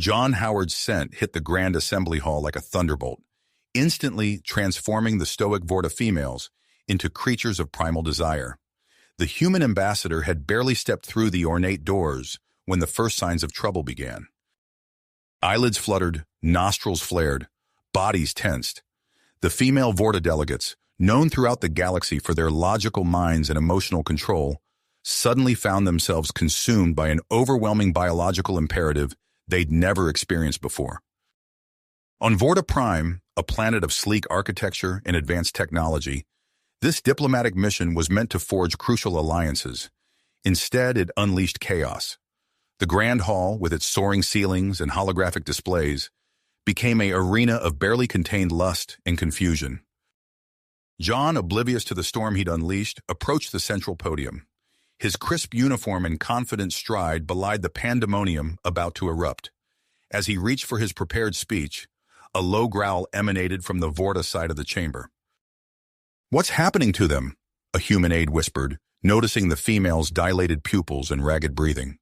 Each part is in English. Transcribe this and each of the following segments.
John Howard's scent hit the Grand Assembly Hall like a thunderbolt, instantly transforming the stoic Vorta females into creatures of primal desire. The human ambassador had barely stepped through the ornate doors when the first signs of trouble began. Eyelids fluttered, nostrils flared, bodies tensed. The female Vorta delegates, known throughout the galaxy for their logical minds and emotional control, suddenly found themselves consumed by an overwhelming biological imperative they'd never experienced before. On Vorta Prime, a planet of sleek architecture and advanced technology, this diplomatic mission was meant to forge crucial alliances. Instead, it unleashed chaos. The Grand Hall, with its soaring ceilings and holographic displays, became an arena of barely contained lust and confusion. John, oblivious to the storm he'd unleashed, approached the central podium. His crisp uniform and confident stride belied the pandemonium about to erupt. As he reached for his prepared speech, a low growl emanated from the Vorta side of the chamber. "What's happening to them?" a human aide whispered, noticing the female's dilated pupils and ragged breathing.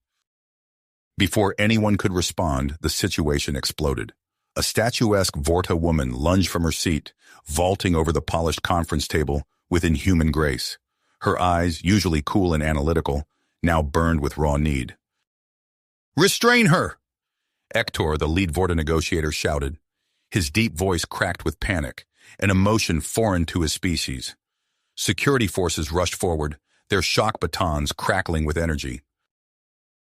Before anyone could respond, the situation exploded. A statuesque Vorta woman lunged from her seat, vaulting over the polished conference table with inhuman grace. Her eyes, usually cool and analytical, now burned with raw need. "Restrain her!" Ector, the lead Vorta negotiator, shouted. His deep voice cracked with panic, an emotion foreign to his species. Security forces rushed forward, their shock batons crackling with energy.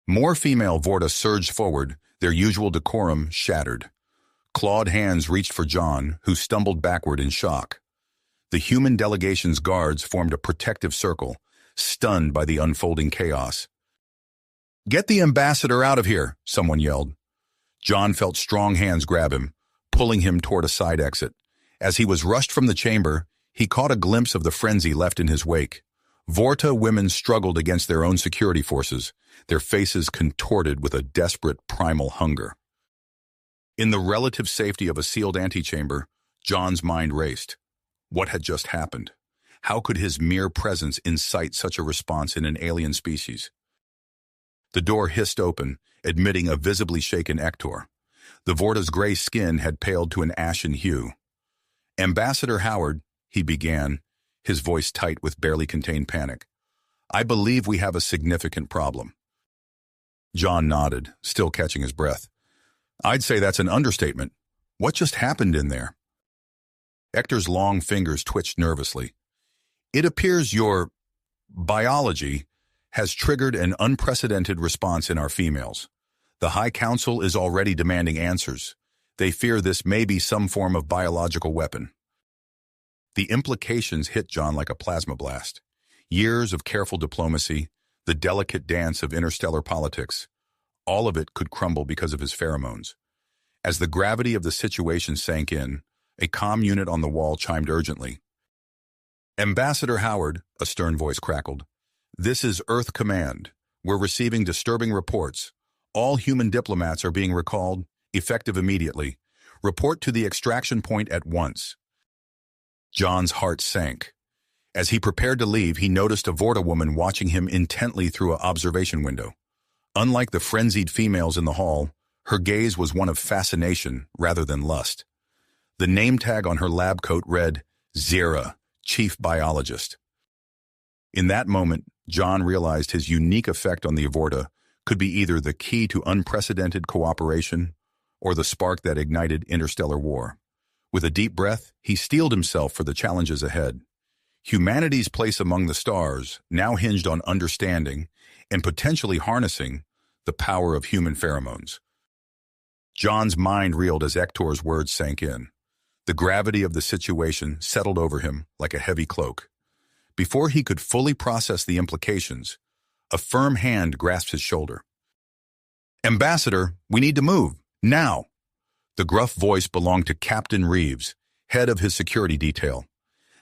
More female Vorta surged forward, their usual decorum shattered. Clawed hands reached for John, who stumbled backward in shock. The human delegation's guards formed a protective circle, stunned by the unfolding chaos. "Get the ambassador out of here," someone yelled. John felt strong hands grab him, pulling him toward a side exit. As he was rushed from the chamber, he caught a glimpse of the frenzy left in his wake. Vorta women struggled against their own security forces, their faces contorted with a desperate primal hunger. In the relative safety of a sealed antechamber, John's mind raced. What had just happened? How could his mere presence incite such a response in an alien species? The door hissed open, admitting a visibly shaken Ector. The Vorta's gray skin had paled to an ashen hue. "Ambassador Howard," he began, his voice tight with barely contained panic, "I believe we have a significant problem." John nodded, still catching his breath. "I'd say that's an understatement. What just happened in there?" Ector's long fingers twitched nervously. "It appears your biology has triggered an unprecedented response in our females. The High Council is already demanding answers. They fear this may be some form of biological weapon." The implications hit John like a plasma blast. Years of careful diplomacy, the delicate dance of interstellar politics, all of it could crumble because of his pheromones. As the gravity of the situation sank in, a comm unit on the wall chimed urgently. "Ambassador Howard," a stern voice crackled, "this is Earth Command. We're receiving disturbing reports. All human diplomats are being recalled, effective immediately. Report to the extraction point at once." John's heart sank. As he prepared to leave, he noticed a Vorta woman watching him intently through an observation window. Unlike the frenzied females in the hall, her gaze was one of fascination rather than lust. The name tag on her lab coat read, "Zira, Chief Biologist." In that moment, John realized his unique effect on the Vorta could be either the key to unprecedented cooperation or the spark that ignited interstellar war. With a deep breath, he steeled himself for the challenges ahead. Humanity's place among the stars now hinged on understanding and potentially harnessing the power of human pheromones. John's mind reeled as Ector's words sank in. The gravity of the situation settled over him like a heavy cloak. Before he could fully process the implications, a firm hand grasped his shoulder. "Ambassador, we need to move, now." The gruff voice belonged to Captain Reeves, head of his security detail.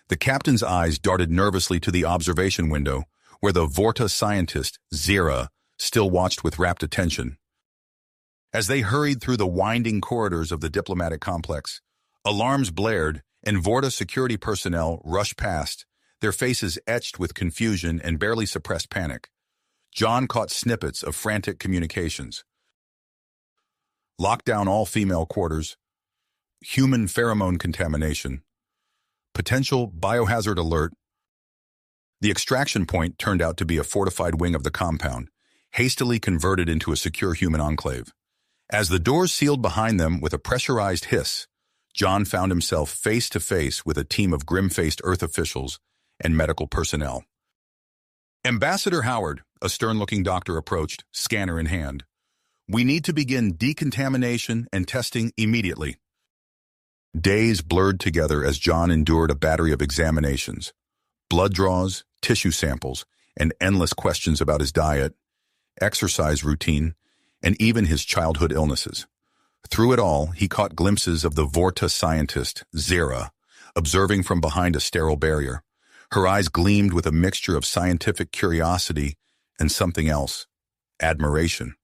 The captain's eyes darted nervously to the observation window, where the Vorta scientist, Zira, still watched with rapt attention. As they hurried through the winding corridors of the diplomatic complex, alarms blared and Vorta security personnel rushed past, their faces etched with confusion and barely suppressed panic. John caught snippets of frantic communications. Lock down all female quarters. Human pheromone contamination. Potential biohazard alert. The extraction point turned out to be a fortified wing of the compound, hastily converted into a secure human enclave. As the doors sealed behind them with a pressurized hiss, John found himself face to face with a team of grim-faced Earth officials and medical personnel. Ambassador Howard, a stern-looking doctor approached, scanner in hand. We need to begin decontamination and testing immediately. Days blurred together as John endured a battery of examinations, blood draws, tissue samples, and endless questions about his diet, exercise routine, and even his childhood illnesses. Through it all, he caught glimpses of the Vorta scientist, Zira, observing from behind a sterile barrier. Her eyes gleamed with a mixture of scientific curiosity and something else, admiration.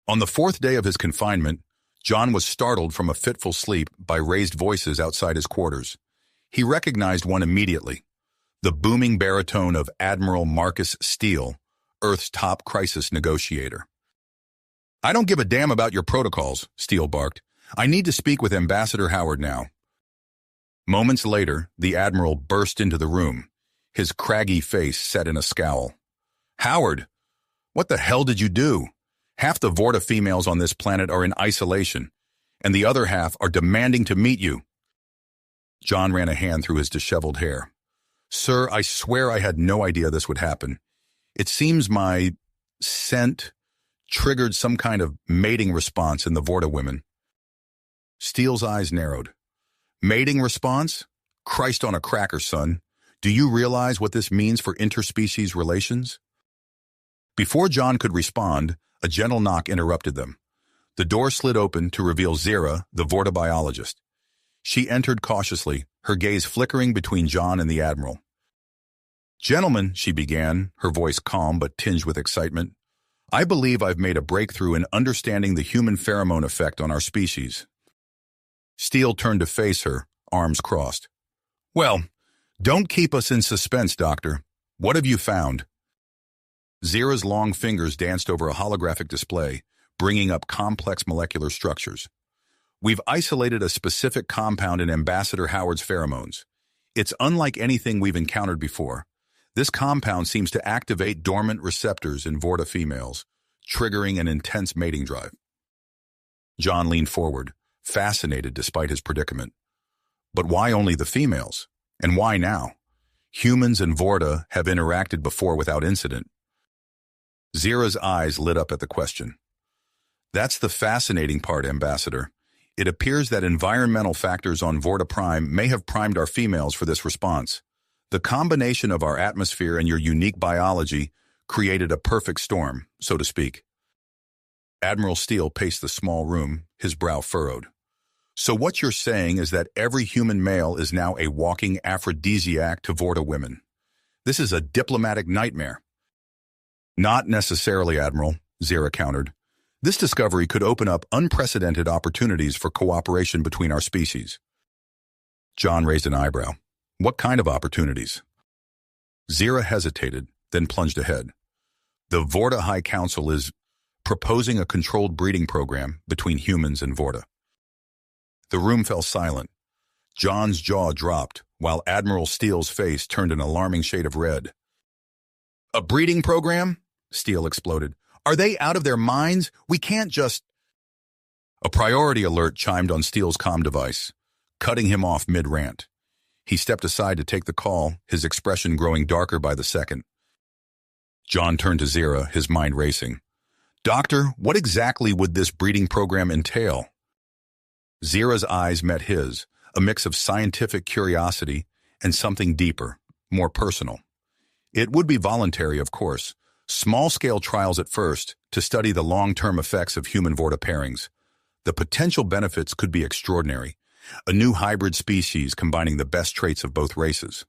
On the fourth day of his confinement, John was startled from a fitful sleep by raised voices outside his quarters. He recognized one immediately, the booming baritone of Admiral Marcus Steele, Earth's top crisis negotiator. I don't give a damn about your protocols, Steele barked. I need to speak with Ambassador Howard now. Moments later, the Admiral burst into the room, his craggy face set in a scowl. Howard, what the hell did you do? Half the Vorta females on this planet are in isolation, and the other half are demanding to meet you. John ran a hand through his disheveled hair. Sir, I swear I had no idea this would happen. It seems my scent triggered some kind of mating response in the Vorta women. Steele's eyes narrowed. Mating response? Christ on a cracker, son. Do you realize what this means for interspecies relations? Before John could respond, a gentle knock interrupted them. The door slid open to reveal Zira, the Vorta biologist. She entered cautiously, her gaze flickering between John and the Admiral. Gentlemen, she began, her voice calm but tinged with excitement, I believe I've made a breakthrough in understanding the human pheromone effect on our species. Steele turned to face her, arms crossed. Well, don't keep us in suspense, Doctor. What have you found? Zira's long fingers danced over a holographic display, bringing up complex molecular structures. We've isolated a specific compound in Ambassador Howard's pheromones. It's unlike anything we've encountered before. This compound seems to activate dormant receptors in Vorta females, triggering an intense mating drive. John leaned forward, fascinated despite his predicament. But why only the females? And why now? Humans and Vorta have interacted before without incident. Zira's eyes lit up at the question. That's the fascinating part, Ambassador. It appears that environmental factors on Vorta Prime may have primed our females for this response. The combination of our atmosphere and your unique biology created a perfect storm, so to speak. Admiral Steele paced the small room, his brow furrowed. So what you're saying is that every human male is now a walking aphrodisiac to Vorta women. This is a diplomatic nightmare. Not necessarily, Admiral, Zira countered. This discovery could open up unprecedented opportunities for cooperation between our species. John raised an eyebrow. What kind of opportunities? Zira hesitated, then plunged ahead. The Vorta High Council is proposing a controlled breeding program between humans and Vorta. The room fell silent. John's jaw dropped, while Admiral Steele's face turned an alarming shade of red. A breeding program? Steele exploded. Are they out of their minds? We can't just... A priority alert chimed on Steele's comm device, cutting him off mid-rant. He stepped aside to take the call, his expression growing darker by the second. John turned to Zira, his mind racing. Doctor, what exactly would this breeding program entail? Zira's eyes met his, a mix of scientific curiosity and something deeper, more personal. It would be voluntary, of course, small-scale trials at first to study the long-term effects of human-Vorta pairings. The potential benefits could be extraordinary, a new hybrid species combining the best traits of both races.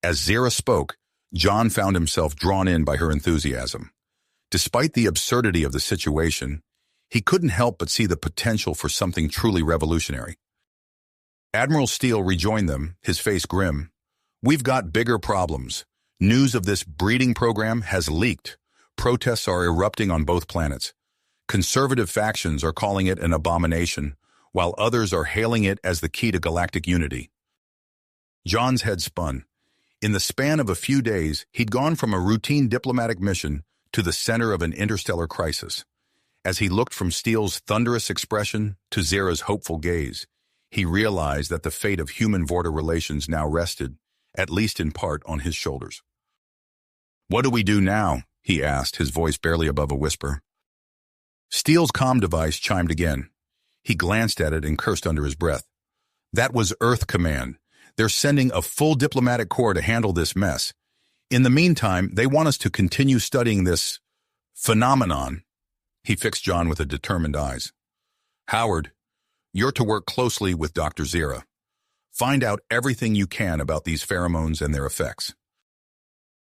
As Zira spoke, John found himself drawn in by her enthusiasm. Despite the absurdity of the situation, he couldn't help but see the potential for something truly revolutionary. Admiral Steele rejoined them, his face grim. We've got bigger problems. News of this breeding program has leaked. Protests are erupting on both planets. Conservative factions are calling it an abomination, while others are hailing it as the key to galactic unity. John's head spun. In the span of a few days, he'd gone from a routine diplomatic mission to the center of an interstellar crisis. As he looked from Steele's thunderous expression to Zira's hopeful gaze, he realized that the fate of human-Vorta relations now rested, at least in part, on his shoulders. "What do we do now?" he asked, his voice barely above a whisper. Steele's comm device chimed again. He glanced at it and cursed under his breath. That was Earth Command. They're sending a full diplomatic corps to handle this mess. In the meantime, they want us to continue studying this phenomenon. He fixed John with a determined eyes. "Howard, you're to work closely with Dr. Zira. Find out everything you can about these pheromones and their effects."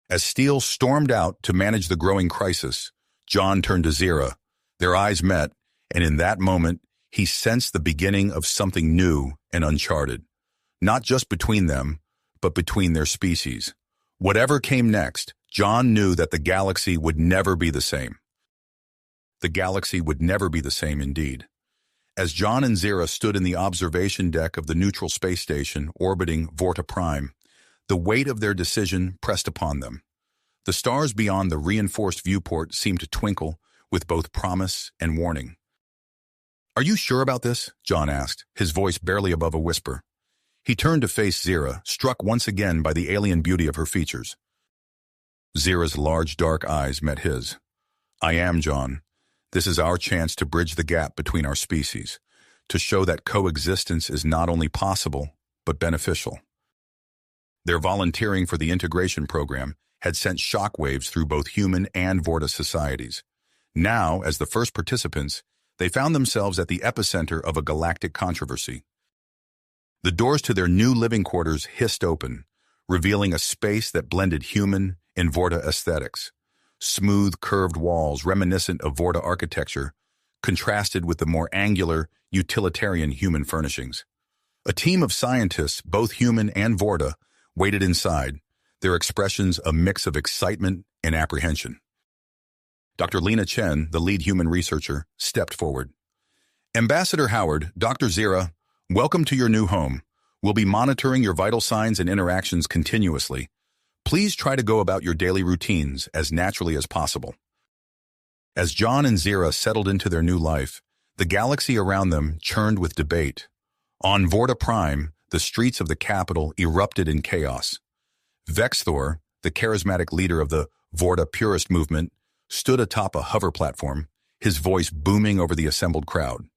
As Steele stormed out to manage the growing crisis, John turned to Zira. Their eyes met, and in that moment, he sensed the beginning of something new and uncharted. Not just between them, but between their species. Whatever came next, John knew that the galaxy would never be the same. The galaxy would never be the same indeed. As John and Zira stood in the observation deck of the neutral space station orbiting Vorta Prime, the weight of their decision pressed upon them. The stars beyond the reinforced viewport seemed to twinkle with both promise and warning. "Are you sure about this?" John asked, his voice barely above a whisper. He turned to face Zira, struck once again by the alien beauty of her features. Zira's large dark eyes met his. "I am, John. This is our chance to bridge the gap between our species, to show that coexistence is not only possible, but beneficial." Their volunteering for the integration program had sent shockwaves through both human and Vorta societies. Now, as the first participants, they found themselves at the epicenter of a galactic controversy. The doors to their new living quarters hissed open, revealing a space that blended human and Vorta aesthetics. Smooth, curved walls reminiscent of Vorta architecture contrasted with the more angular, utilitarian human furnishings. A team of scientists, both human and Vorta, waited inside, their expressions a mix of excitement and apprehension. Dr. Lena Chen, the lead human researcher, stepped forward. "Ambassador Howard, Dr. Zira, welcome to your new home. We'll be monitoring your vital signs and interactions continuously. Please try to go about your daily routines as naturally as possible." As John and Zira settled into their new life, the galaxy around them churned with debate. On Vorta Prime, the streets of the capital erupted in chaos. Vexthor, the charismatic leader of the Vorta Purist movement, stood atop a hover platform, his voice booming over the assembled crowd.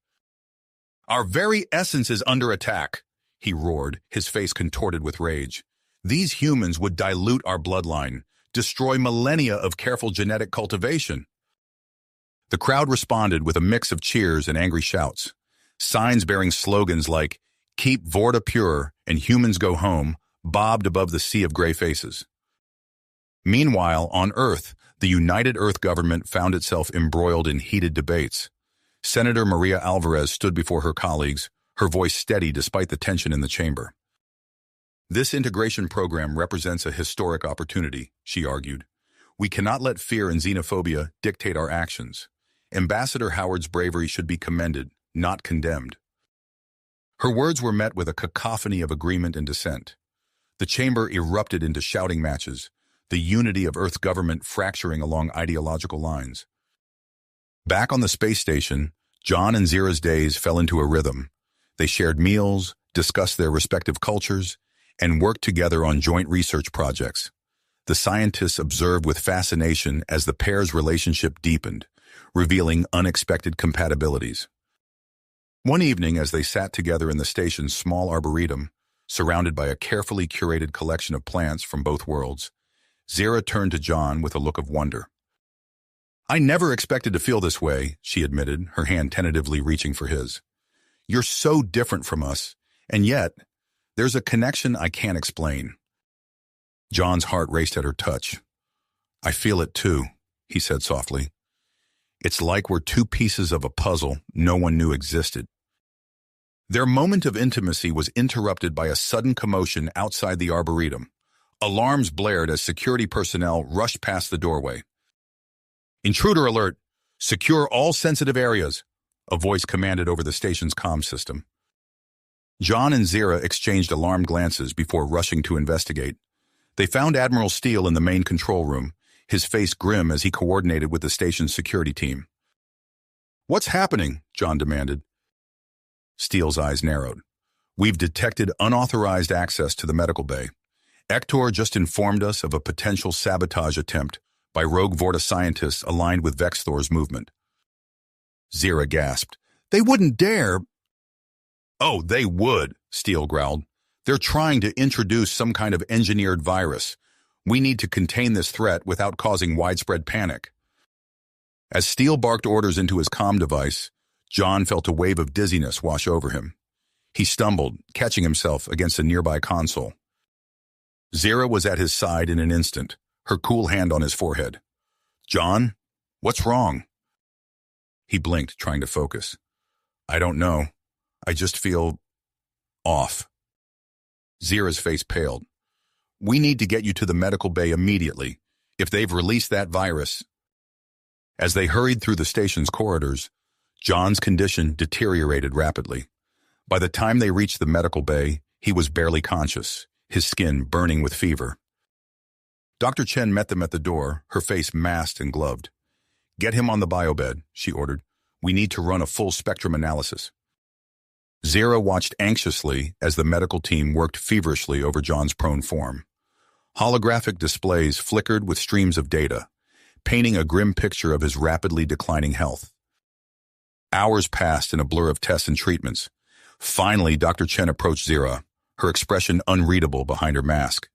"Our very essence is under attack," he roared, his face contorted with rage. "These humans would dilute our bloodline, destroy millennia of careful genetic cultivation." The crowd responded with a mix of cheers and angry shouts. Signs bearing slogans like, "Keep Vorta pure" and "Humans go home" bobbed above the sea of gray faces. Meanwhile, on Earth, the United Earth government found itself embroiled in heated debates. Senator Maria Alvarez stood before her colleagues, her voice steady despite the tension in the chamber. "This integration program represents a historic opportunity," she argued. "We cannot let fear and xenophobia dictate our actions. Ambassador Howard's bravery should be commended, not condemned." Her words were met with a cacophony of agreement and dissent. The chamber erupted into shouting matches, the unity of Earth government fracturing along ideological lines. Back on the space station, John and Zira's days fell into a rhythm. They shared meals, discussed their respective cultures, and worked together on joint research projects. The scientists observed with fascination as the pair's relationship deepened, revealing unexpected compatibilities. One evening, as they sat together in the station's small arboretum, surrounded by a carefully curated collection of plants from both worlds, Zira turned to John with a look of wonder. "I never expected to feel this way," she admitted, her hand tentatively reaching for his. "You're so different from us, and yet, there's a connection I can't explain." John's heart raced at her touch. "I feel it too," he said softly. "It's like we're two pieces of a puzzle no one knew existed." Their moment of intimacy was interrupted by a sudden commotion outside the arboretum. Alarms blared as security personnel rushed past the doorway. "Intruder alert! Secure all sensitive areas, a voice commanded over the station's comm system. John and Zira exchanged alarmed glances before rushing to investigate. They found Admiral Steele in the main control room, his face grim as he coordinated with the station's security team. "What's happening?" John demanded. Steele's eyes narrowed. "We've detected unauthorized access to the medical bay. Ektor just informed us of a potential sabotage attempt by rogue Vorta scientists aligned with Vexthor's movement." Zira gasped. "They wouldn't dare." "Oh, they would," Steele growled. "They're trying to introduce some kind of engineered virus. We need to contain this threat without causing widespread panic." As Steele barked orders into his comm device, John felt a wave of dizziness wash over him. He stumbled, catching himself against a nearby console. Zira was at his side in an instant, her cool hand on his forehead. "John, what's wrong?" He blinked, trying to focus. "I don't know. I just feel off." Zira's face paled. "We need to get you to the medical bay immediately. If they've released that virus..." As they hurried through the station's corridors, John's condition deteriorated rapidly. By the time they reached the medical bay, he was barely conscious, his skin burning with fever. Dr. Chen met them at the door, her face masked and gloved. "Get him on the biobed," she ordered. "We need to run a full-spectrum analysis." Zira watched anxiously as the medical team worked feverishly over John's prone form. Holographic displays flickered with streams of data, painting a grim picture of his rapidly declining health. Hours passed in a blur of tests and treatments. Finally, Dr. Chen approached Zira, her expression unreadable behind her mask.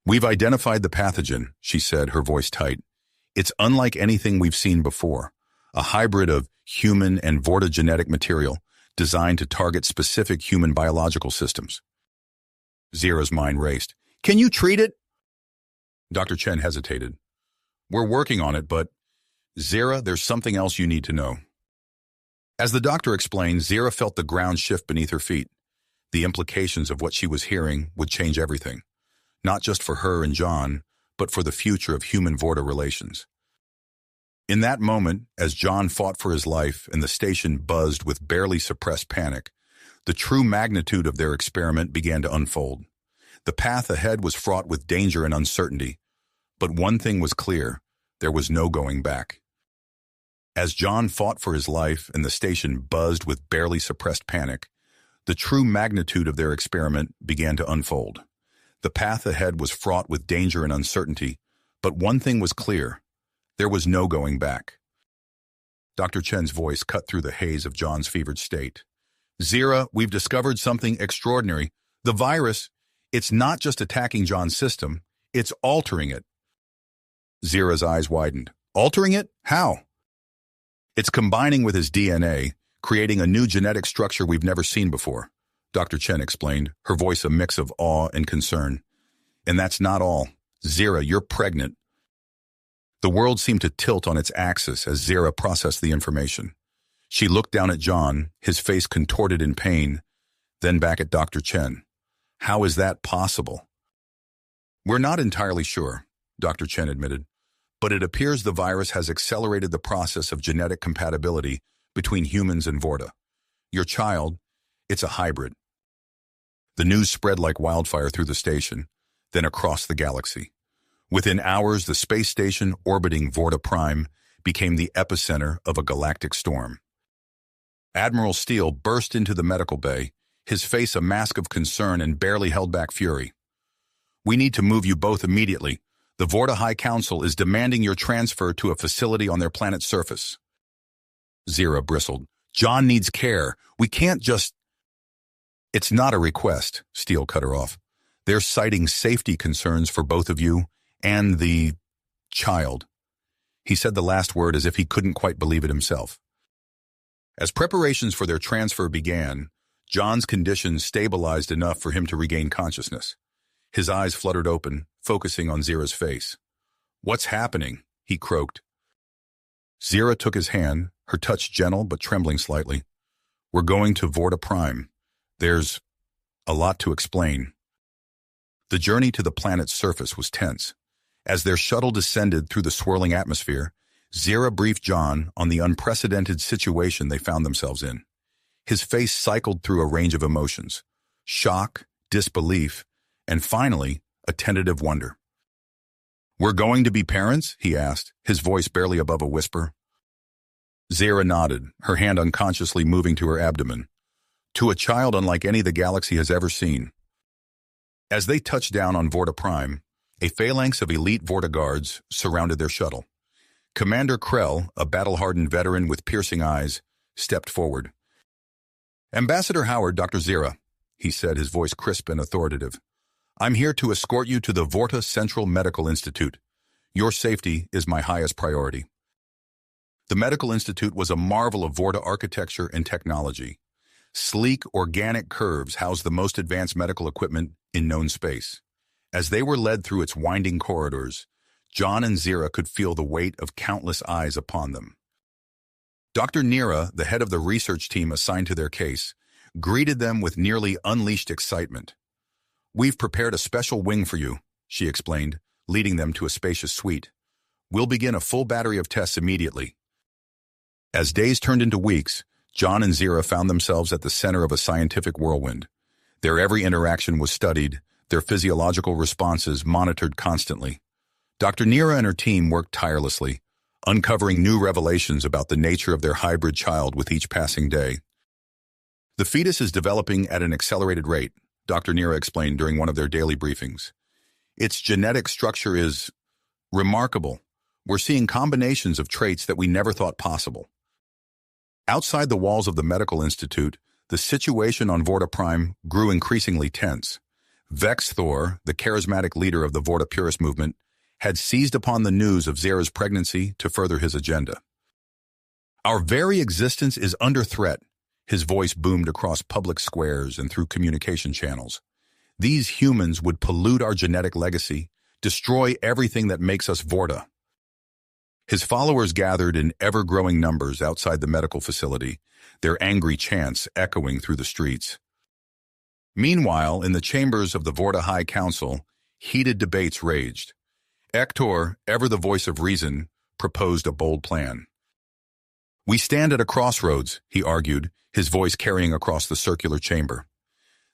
"We've identified the pathogen," she said, her voice tight. "It's unlike anything we've seen before, a hybrid of human and Vorta genetic material designed to target specific human biological systems." Zira's mind raced. "Can you treat it?" Dr. Chen hesitated. "We're working on it, but..." "Zira, there's something else you need to know." As the doctor explained, Zira felt the ground shift beneath her feet. The implications of what she was hearing would change everything, not just for her and John, but for the future of human-Vorta relations. In that moment, as John fought for his life and the station buzzed with barely suppressed panic, the true magnitude of their experiment began to unfold. The path ahead was fraught with danger and uncertainty, but one thing was clear: there was no going back. As John fought for his life and the station buzzed with barely suppressed panic, the true magnitude of their experiment began to unfold. The path ahead was fraught with danger and uncertainty, but one thing was clear: there was no going back. Dr. Chen's voice cut through the haze of John's fevered state. "Zira, we've discovered something extraordinary. The virus, it's not just attacking John's system, it's altering it." Zira's eyes widened. "Altering it? How?" "It's combining with his DNA, creating a new genetic structure we've never seen before," Dr. Chen explained, her voice a mix of awe and concern. "And that's not all. Zira, you're pregnant." The world seemed to tilt on its axis as Zira processed the information. She looked down at John, his face contorted in pain, then back at Dr. Chen. "How is that possible?" "We're not entirely sure," Dr. Chen admitted, "but it appears the virus has accelerated the process of genetic compatibility between humans and Vorta. Your child, it's a hybrid." The news spread like wildfire through the station, then across the galaxy. Within hours, the space station orbiting Vorta Prime became the epicenter of a galactic storm. Admiral Steele burst into the medical bay, his face a mask of concern and barely held back fury. "We need to move you both immediately. The Vorta High Council is demanding your transfer to a facility on their planet's surface." Zira bristled. "John needs care. We can't just..." "It's not a request," Steele cut her off. "They're citing safety concerns for both of you and the child." He said the last word as if he couldn't quite believe it himself. As preparations for their transfer began, John's condition stabilized enough for him to regain consciousness. His eyes fluttered open, focusing on Zira's face. "What's happening?" he croaked. Zira took his hand, her touch gentle but trembling slightly. "We're going to Vorta Prime. There's a lot to explain." The journey to the planet's surface was tense. As their shuttle descended through the swirling atmosphere, Zira briefed John on the unprecedented situation they found themselves in. His face cycled through a range of emotions: shock, disbelief, and finally, a tentative wonder. "We're going to be parents?" he asked, his voice barely above a whisper. Zira nodded, her hand unconsciously moving to her abdomen. "To a child unlike any the galaxy has ever seen." As they touched down on Vorta Prime, a phalanx of elite Vorta guards surrounded their shuttle. Commander Krell, a battle-hardened veteran with piercing eyes, stepped forward. "Ambassador Howard, Dr. Zira," he said, his voice crisp and authoritative. "I'm here to escort you to the Vorta Central Medical Institute. Your safety is my highest priority." The Medical Institute was a marvel of Vorta architecture and technology. Sleek, organic curves housed the most advanced medical equipment in known space. As they were led through its winding corridors, John and Zira could feel the weight of countless eyes upon them. Dr. Nira, the head of the research team assigned to their case, greeted them with nearly unleashed excitement. "We've prepared a special wing for you," she explained, leading them to a spacious suite. "We'll begin a full battery of tests immediately." As days turned into weeks, John and Zira found themselves at the center of a scientific whirlwind. Their every interaction was studied, their physiological responses monitored constantly. Dr. Nira and her team worked tirelessly, uncovering new revelations about the nature of their hybrid child with each passing day. "The fetus is developing at an accelerated rate," Dr. Nira explained during one of their daily briefings. "Its genetic structure is remarkable. We're seeing combinations of traits that we never thought possible." Outside the walls of the Medical Institute, the situation on Vorta Prime grew increasingly tense. Vex Thor, the charismatic leader of the Vorta Purist movement, had seized upon the news of Zira's pregnancy to further his agenda. "Our very existence is under threat," his voice boomed across public squares and through communication channels. "These humans would pollute our genetic legacy, destroy everything that makes us Vorta." His followers gathered in ever-growing numbers outside the medical facility, their angry chants echoing through the streets. Meanwhile, in the chambers of the Vorta High Council, heated debates raged. Ektor, ever the voice of reason, proposed a bold plan. "We stand at a crossroads," he argued, his voice carrying across the circular chamber.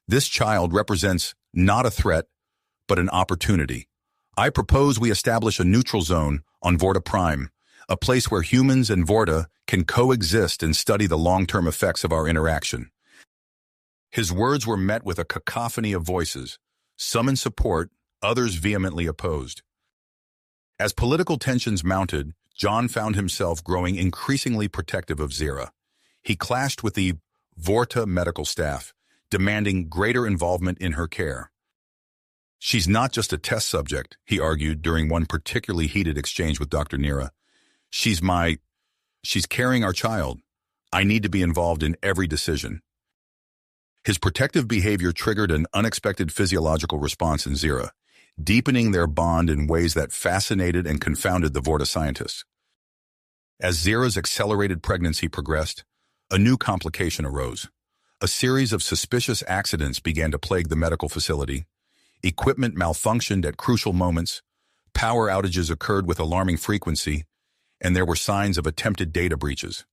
"This child represents not a threat, but an opportunity. I propose we establish a neutral zone on Vorta Prime, a place where humans and Vorta can coexist and study the long-term effects of our interaction." His words were met with a cacophony of voices, some in support, others vehemently opposed. As political tensions mounted, John found himself growing increasingly protective of Zira. He clashed with the Vorta medical staff, demanding greater involvement in her care. "She's not just a test subject," he argued during one particularly heated exchange with Dr. Nira. She's carrying our child. I need to be involved in every decision." His protective behavior triggered an unexpected physiological response in Zira, deepening their bond in ways that fascinated and confounded the Vorta scientists. As Zira's accelerated pregnancy progressed, a new complication arose. A series of suspicious accidents began to plague the medical facility. Equipment malfunctioned at crucial moments, power outages occurred with alarming frequency, and there were signs of attempted data breaches.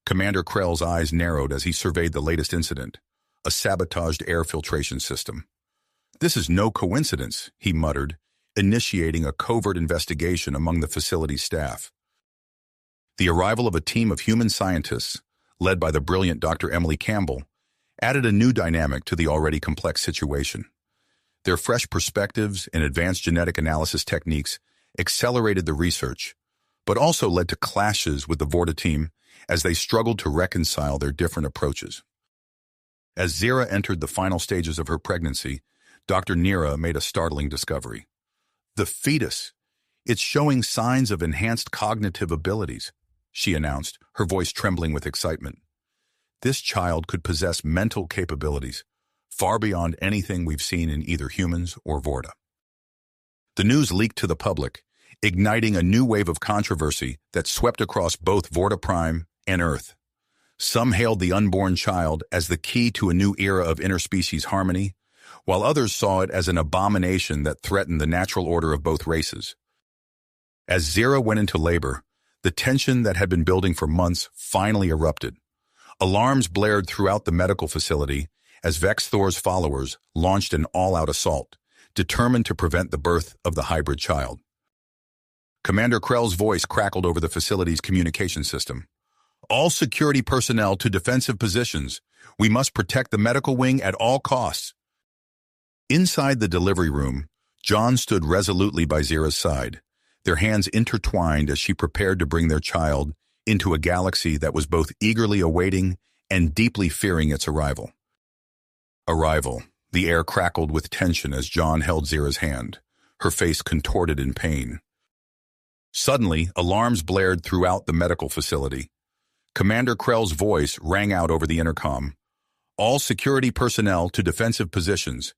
Commander Krell's eyes narrowed as he surveyed the latest incident, a sabotaged air filtration system. "This is no coincidence," he muttered, initiating a covert investigation among the facility's staff. The arrival of a team of human scientists, led by the brilliant Dr. Emily Campbell, added a new dynamic to the already complex situation. Their fresh perspectives and advanced genetic analysis techniques accelerated the research, but also led to clashes with the Vorta team as they struggled to reconcile their different approaches. As Zira entered the final stages of her pregnancy, Dr. Nira made a startling discovery. "The fetus! It's showing signs of enhanced cognitive abilities," she announced, her voice trembling with excitement. "This child could possess mental capabilities far beyond anything we've seen in either humans or Vorta." The news leaked to the public, igniting a new wave of controversy that swept across both Vorta Prime and Earth. Some hailed the unborn child as the key to a new era of interspecies harmony, while others saw it as an abomination that threatened the natural order of both races. As Zira went into labor, The tension that had been building for months finally erupted. Alarms blared throughout the medical facility as Vex Thor's followers launched an all-out assault, determined to prevent the birth of the hybrid child. Commander Krell's voice crackled over the facility's communication system. All security personnel to defensive positions. We must protect the medical wing at all costs. Inside the delivery room, John stood resolutely by Zira's side, their hands intertwined as she prepared to bring their child into a galaxy that was both eagerly awaiting and deeply fearing its arrival. Arrival. The air crackled with tension as John held Zira's hand, her face contorted in pain. Suddenly, alarms blared throughout the medical facility. Commander Krell's voice rang out over the intercom. All security personnel to defensive positions.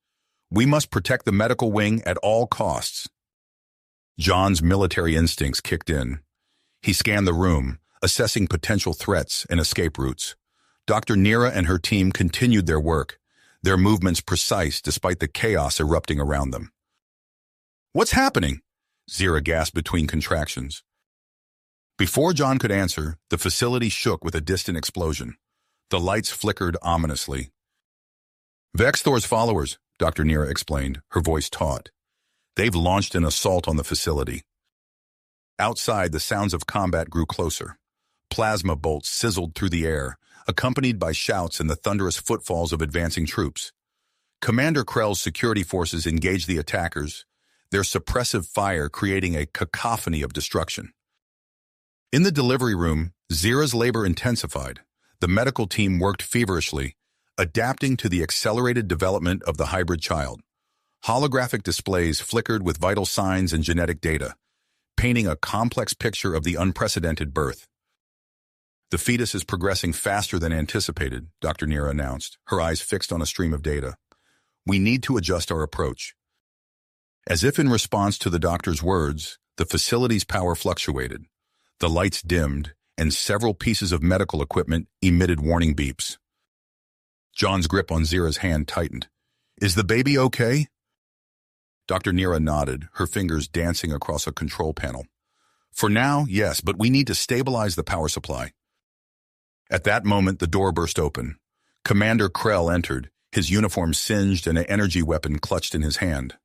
We must protect the medical wing at all costs. John's military instincts kicked in. He scanned the room, assessing potential threats and escape routes. Dr. Nira and her team continued their work, their movements precise despite the chaos erupting around them. What's happening? Zira gasped between contractions. Before John could answer, the facility shook with a distant explosion. The lights flickered ominously. Vex Thor's followers, Dr. Nira explained, her voice taut. They've launched an assault on the facility. Outside, the sounds of combat grew closer. Plasma bolts sizzled through the air, accompanied by shouts and the thunderous footfalls of advancing troops. Commander Krell's security forces engaged the attackers, their suppressive fire creating a cacophony of destruction. In the delivery room, Zira's labor intensified. The medical team worked feverishly, adapting to the accelerated development of the hybrid child. Holographic displays flickered with vital signs and genetic data, painting a complex picture of the unprecedented birth. The fetus is progressing faster than anticipated, Dr. Nira announced, her eyes fixed on a stream of data. We need to adjust our approach. As if in response to the doctor's words, the facility's power fluctuated. The lights dimmed, and several pieces of medical equipment emitted warning beeps. John's grip on Zira's hand tightened. Is the baby okay? Dr. Nira nodded, her fingers dancing across a control panel. For now, yes, but we need to stabilize the power supply. At that moment, the door burst open. Commander Krell entered, his uniform singed and an energy weapon clutched in his hand.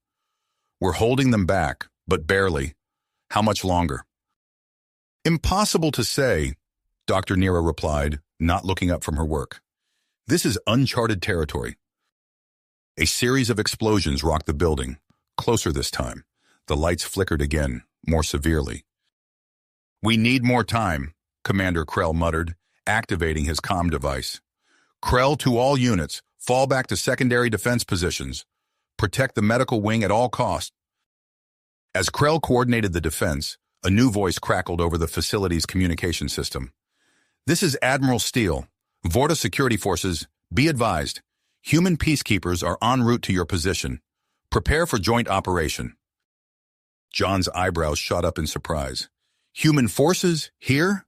We're holding them back, but barely. How much longer? Impossible to say, Dr. Nira replied, not looking up from her work. This is uncharted territory. A series of explosions rocked the building, closer this time. The lights flickered again, more severely. We need more time, Commander Krell muttered, activating his comm device. Krell to all units, fall back to secondary defense positions. Protect the medical wing at all costs. As Krell coordinated the defense, a new voice crackled over the facility's communication system. This is Admiral Steele. Vorta security forces, be advised. Human peacekeepers are en route to your position. Prepare for joint operation. John's eyebrows shot up in surprise. Human forces? Here?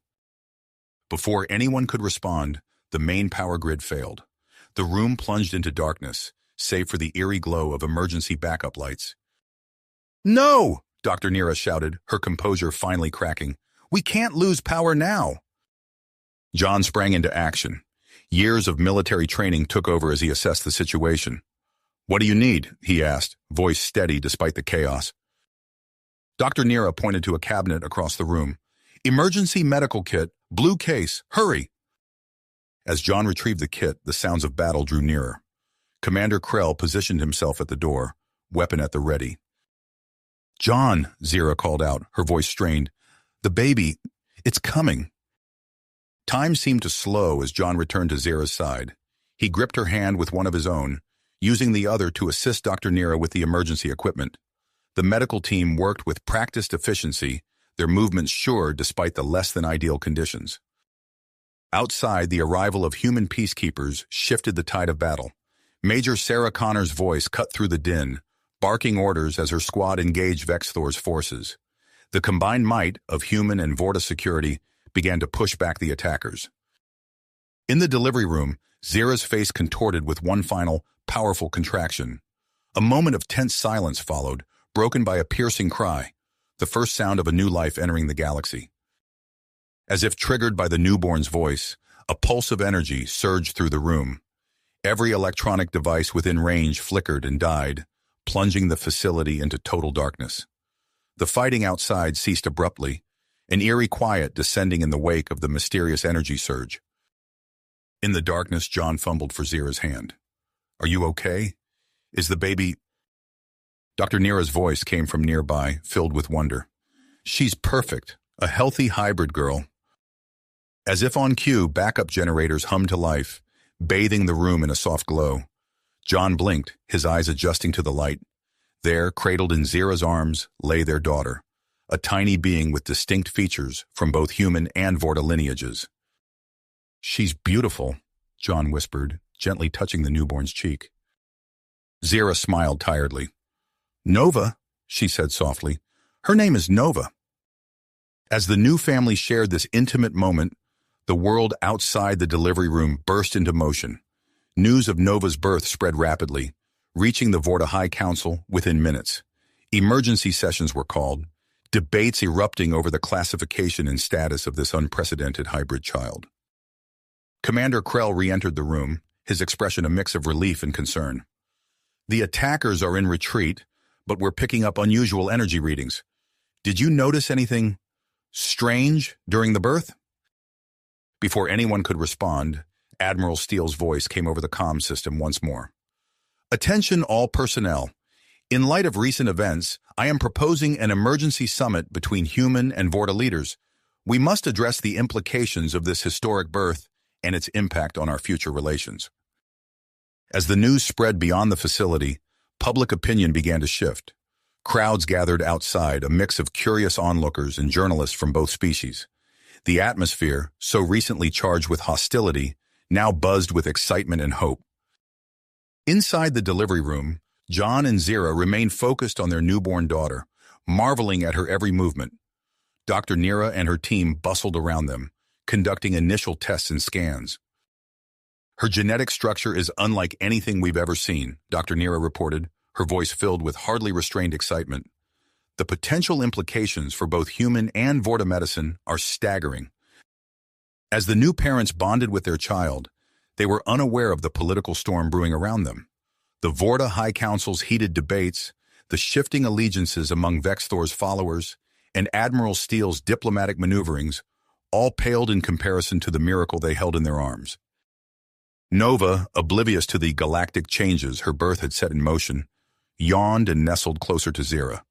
Before anyone could respond, the main power grid failed. The room plunged into darkness, save for the eerie glow of emergency backup lights. No! Dr. Nira shouted, her composure finally cracking. We can't lose power now. John sprang into action. Years of military training took over as he assessed the situation. What do you need? He asked, voice steady despite the chaos. Dr. Nira pointed to a cabinet across the room. Emergency medical kit, blue case, hurry! As John retrieved the kit, the sounds of battle drew nearer. Commander Krell positioned himself at the door, weapon at the ready. John, Zira called out, her voice strained. The baby, it's coming. Time seemed to slow as John returned to Zira's side. He gripped her hand with one of his own, using the other to assist Dr. Nira with the emergency equipment. The medical team worked with practiced efficiency, their movements sure despite the less-than-ideal conditions. Outside, the arrival of human peacekeepers shifted the tide of battle. Major Sarah Connor's voice cut through the din, barking orders as her squad engaged Vex Thor's forces. The combined might of human and Vorta security began to push back the attackers. In the delivery room, Zira's face contorted with one final, powerful contraction. A moment of tense silence followed, broken by a piercing cry, the first sound of a new life entering the galaxy. As if triggered by the newborn's voice, a pulse of energy surged through the room. Every electronic device within range flickered and died, plunging the facility into total darkness. The fighting outside ceased abruptly, an eerie quiet descending in the wake of the mysterious energy surge. In the darkness, John fumbled for Zira's hand. "Are you okay? Is the baby—" Dr. Nira's voice came from nearby, filled with wonder. "She's perfect, a healthy hybrid girl." As if on cue, backup generators hummed to life, bathing the room in a soft glow. John blinked, his eyes adjusting to the light. There, cradled in Zira's arms, lay their daughter, a tiny being with distinct features from both human and Vorta lineages. "She's beautiful," John whispered, gently touching the newborn's cheek. Zira smiled tiredly. "Nova," she said softly. "Her name is Nova." As the new family shared this intimate moment, the world outside the delivery room burst into motion. News of Nova's birth spread rapidly, reaching the Vorta High Council within minutes. Emergency sessions were called, debates erupting over the classification and status of this unprecedented hybrid child. Commander Krell re-entered the room, his expression a mix of relief and concern. "The attackers are in retreat, but we're picking up unusual energy readings. Did you notice anything strange during the birth?" Before anyone could respond, Admiral Steele's voice came over the comm system once more. "Attention all personnel. In light of recent events, I am proposing an emergency summit between human and Vorta leaders. We must address the implications of this historic birth and its impact on our future relations." As the news spread beyond the facility, public opinion began to shift. Crowds gathered outside, a mix of curious onlookers and journalists from both species. The atmosphere, so recently charged with hostility, now buzzed with excitement and hope. Inside the delivery room, John and Zira remained focused on their newborn daughter, marveling at her every movement. Dr. Nira and her team bustled around them, conducting initial tests and scans. "Her genetic structure is unlike anything we've ever seen," Dr. Nira reported, her voice filled with hardly restrained excitement. "The potential implications for both human and Vorta medicine are staggering." As the new parents bonded with their child, they were unaware of the political storm brewing around them. The Vorta High Council's heated debates, the shifting allegiances among Vexthor's followers, and Admiral Steele's diplomatic maneuverings all paled in comparison to the miracle they held in their arms. Nova, oblivious to the galactic changes her birth had set in motion, yawned and nestled closer to Zira.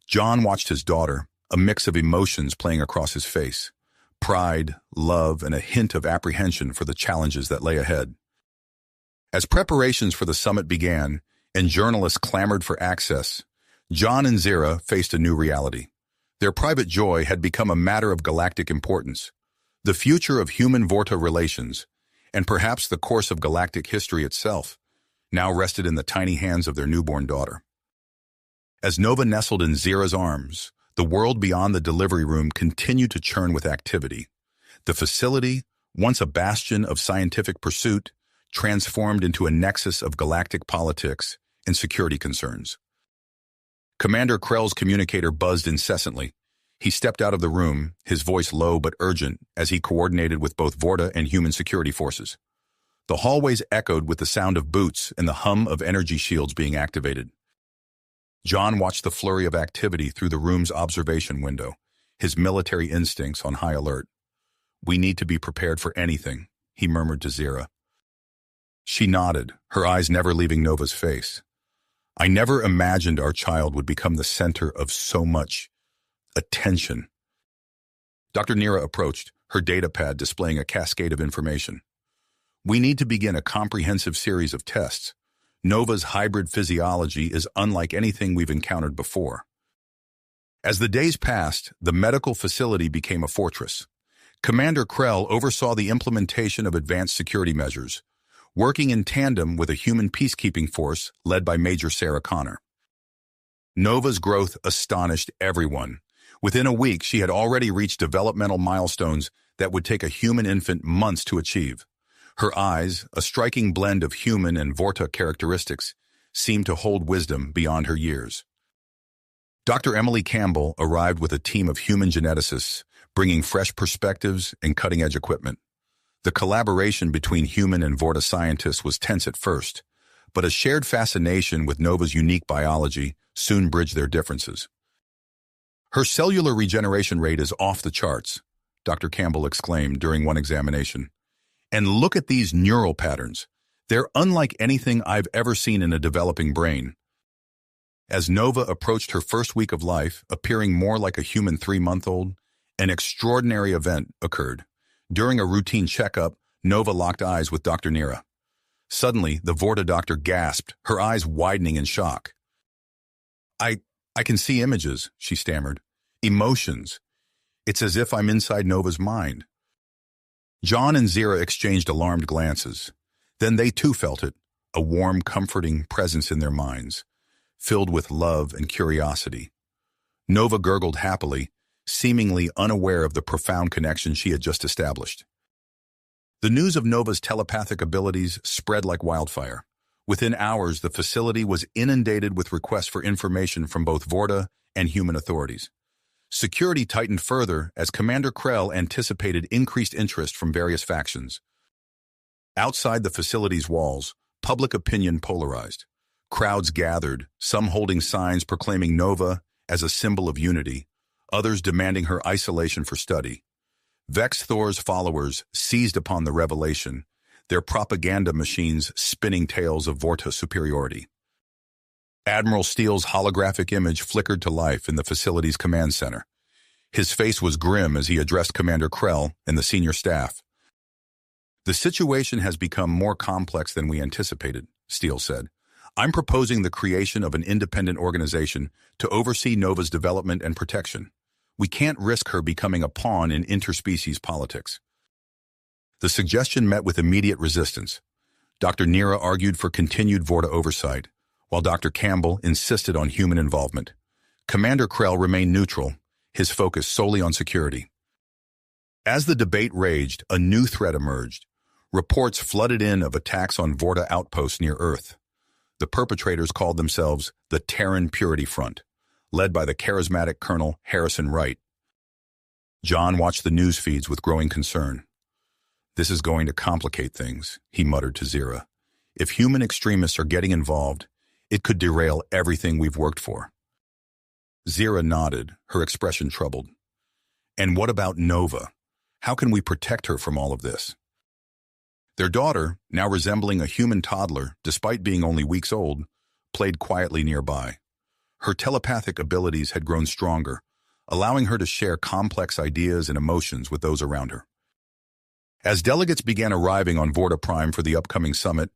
John watched his daughter, a mix of emotions playing across his face: pride, love, and a hint of apprehension for the challenges that lay ahead. As preparations for the summit began and journalists clamored for access, John and Zira faced a new reality. Their private joy had become a matter of galactic importance. The future of human-Vorta relations, and perhaps the course of galactic history itself, now rested in the tiny hands of their newborn daughter. As Nova nestled in Zira's arms, the world beyond the delivery room continued to churn with activity. The facility, once a bastion of scientific pursuit, transformed into a nexus of galactic politics and security concerns. Commander Krell's communicator buzzed incessantly. He stepped out of the room, his voice low but urgent, as he coordinated with both Vorta and human security forces. The hallways echoed with the sound of boots and the hum of energy shields being activated. John watched the flurry of activity through the room's observation window, his military instincts on high alert. "We need to be prepared for anything," he murmured to Zira. She nodded, her eyes never leaving Nova's face. "I never imagined our child would become the center of so much attention." Dr. Nira approached, her datapad displaying a cascade of information. "We need to begin a comprehensive series of tests. Nova's hybrid physiology is unlike anything we've encountered before." As the days passed, the medical facility became a fortress. Commander Krell oversaw the implementation of advanced security measures, working in tandem with a human peacekeeping force led by Major Sarah Connor. Nova's growth astonished everyone. Within a week, she had already reached developmental milestones that would take a human infant months to achieve. Her eyes, a striking blend of human and Vorta characteristics, seemed to hold wisdom beyond her years. Dr. Emily Campbell arrived with a team of human geneticists, bringing fresh perspectives and cutting-edge equipment. The collaboration between human and Vorta scientists was tense at first, but a shared fascination with Nova's unique biology soon bridged their differences. "Her cellular regeneration rate is off the charts," Dr. Campbell exclaimed during one examination. "And look at these neural patterns. They're unlike anything I've ever seen in a developing brain." As Nova approached her first week of life, appearing more like a human 3-month-old, an extraordinary event occurred. During a routine checkup, Nova locked eyes with Dr. Nira. Suddenly, the Vorta doctor gasped, her eyes widening in shock. I can see images," she stammered. "Emotions. It's as if I'm inside Nova's mind." John and Zira exchanged alarmed glances. Then they too felt it, a warm, comforting presence in their minds, filled with love and curiosity. Nova gurgled happily, seemingly unaware of the profound connection she had just established. The news of Nova's telepathic abilities spread like wildfire. Within hours, the facility was inundated with requests for information from both Vorta and human authorities. Security tightened further as Commander Krell anticipated increased interest from various factions. Outside the facility's walls, public opinion polarized. Crowds gathered, some holding signs proclaiming Nova as a symbol of unity, others demanding her isolation for study. Vex Thor's followers seized upon the revelation, their propaganda machines spinning tales of Vorta superiority. Admiral Steele's holographic image flickered to life in the facility's command center. His face was grim as he addressed Commander Krell and the senior staff. "The situation has become more complex than we anticipated," Steele said. "I'm proposing the creation of an independent organization to oversee Nova's development and protection. We can't risk her becoming a pawn in interspecies politics." The suggestion met with immediate resistance. Dr. Nira argued for continued Vorta oversight, while Dr. Campbell insisted on human involvement. Commander Krell remained neutral, his focus solely on security. As the debate raged, a new threat emerged. Reports flooded in of attacks on Vorta outposts near Earth. The perpetrators called themselves the Terran Purity Front, led by the charismatic Colonel Harrison Wright. John watched the news feeds with growing concern. "This is going to complicate things," he muttered to Zira. "If human extremists are getting involved, it could derail everything we've worked for." Zira nodded, her expression troubled. "And what about Nova? How can we protect her from all of this?" Their daughter, now resembling a human toddler despite being only weeks old, played quietly nearby. Her telepathic abilities had grown stronger, allowing her to share complex ideas and emotions with those around her. As delegates began arriving on Vorta Prime for the upcoming summit,